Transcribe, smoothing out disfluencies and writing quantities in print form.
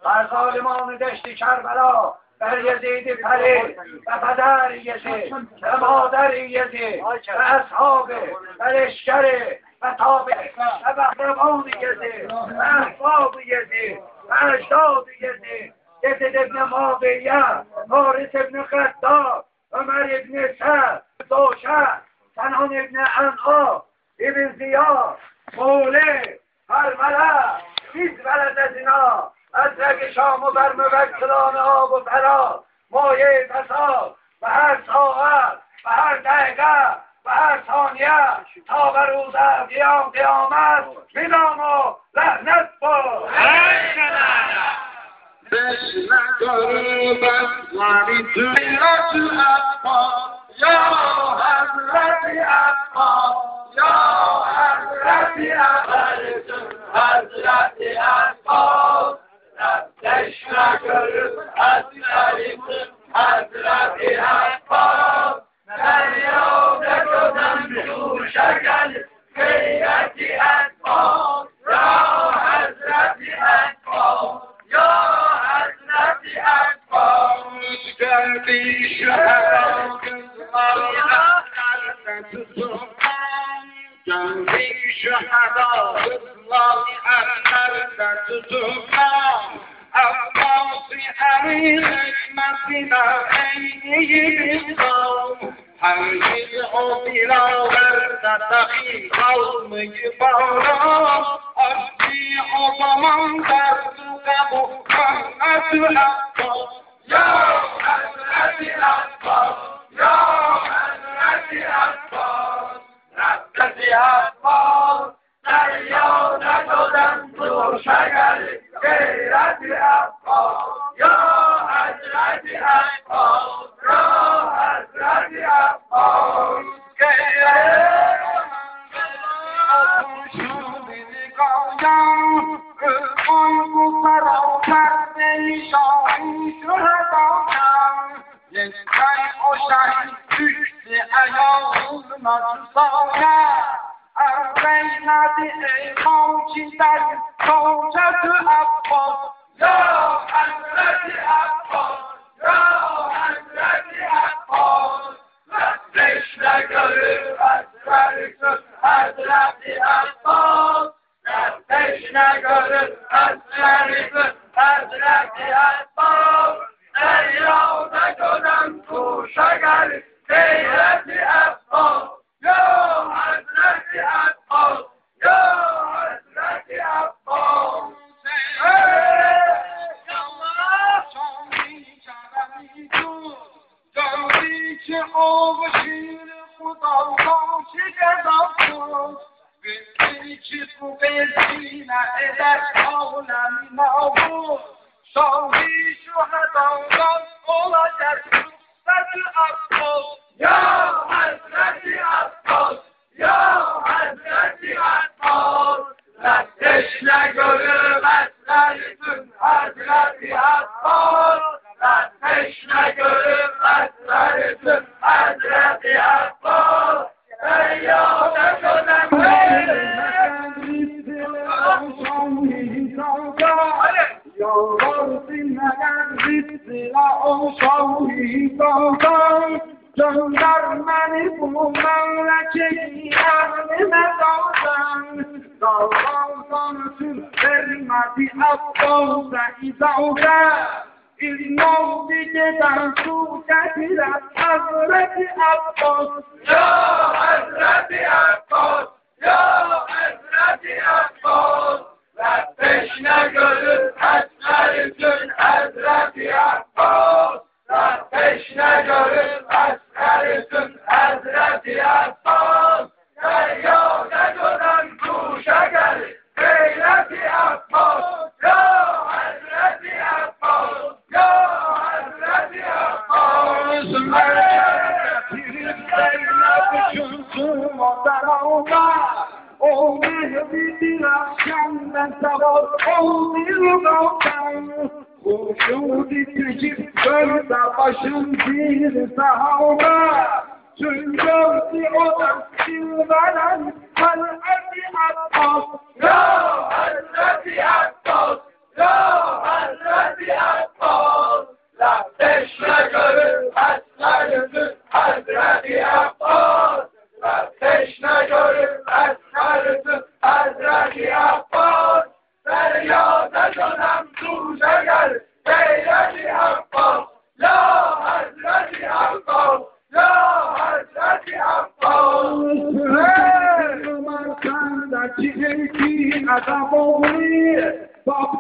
بر ظالمان دشت کربلا، بر یزید پری و پدر یزید و مادر یزید و اصحاب و لشکر و تابع و بهروان یزید و احباب یزید و اجداد یزید، یزید ابن معاویه، حارث ابن خطاب، عمر ابن سعد، زوشر، سنان ابن عنقا، ابن زیاد، موله، هرمله، بیز ولد از اینا، از رگ شام و بر موکلان آب و فرا، مایه فساد و هر ساعت و هر دقیقه و هر ثانیه تا بر روز قیامت میدام و لعنت با یا حضرت عباس، یا حضرت عباس، حضرت عباس، رفتش نگرد از شریف حضرت عباس، دریاب شدن تو شکل غیرتی عباس، یا حضرت عباس، یا حضرت عباس، کردی شهران جنبی شهدا اطلاق احمد تتوقع عباسی امیر حکمتی در عینی بستان هرگی حبیلا ورد تقی قوم بالا اشتی حبمان در سوق محمد عباس، یا حضرت عباس، یا حضرت عباس، رفتش عباس، دریا نشدن تو شکل غیرت عباس، یا حضرت عباس، یا حضرت عباس، غیرت düştü ayağına tuzağına, Erbeynadi mavciler kocası Abbas, ya Hazreti Abbas, ya Hazreti Abbas, Rafteşle görür esrarısın Hazreti Abbas, Rafteşle görür esrarısın Hazreti Abbas, deryada gören kuşa gelir Hazreti Abbas, ya Hazreti Abbas, ya Hazreti Abbas. Ey Allah, şanlı keremi dur, gördü ki o şiir Kudadan şigedattır, bildi ki bu bezine eder alemi nabur, şahı şuhadandan olacak Hazreti Abbas, ya Hazreti Abbas, ya Hazreti Abbas, Rafteşle görür esrarısın Hazreti Abbas, Rafteşle görür esrarısın Hazreti Abbas, Feyyâda şöden göndermeni bu memleketi eline daldan, daldan sürvermedi Abbas'a izavda, İlmol giden su getiren Hazreti Abbas, ya Hazreti Abbas, ya Hazreti Abbas, Rafteşle görür esrarısın Hazreti Abbas, Rafteşle görür esrarısın Hazreti Abbas, deryada gören kuşa gelir Hazreti Abbas, ya Hazreti Abbas, ya Hazreti Abbas. Çünkü motorunda o mehdidir akşamdan sabah olmuyor doğdan. Kuşudi tecip gölde başın bir sahaba, Süngördi odan silveren Hazreti Abbas, ya Hazreti Abbas, جانم دوش اگر غیرتی حقا یا حضرتی حقا یا حضرتی حقا من کند چیزی که عذاب آوری باب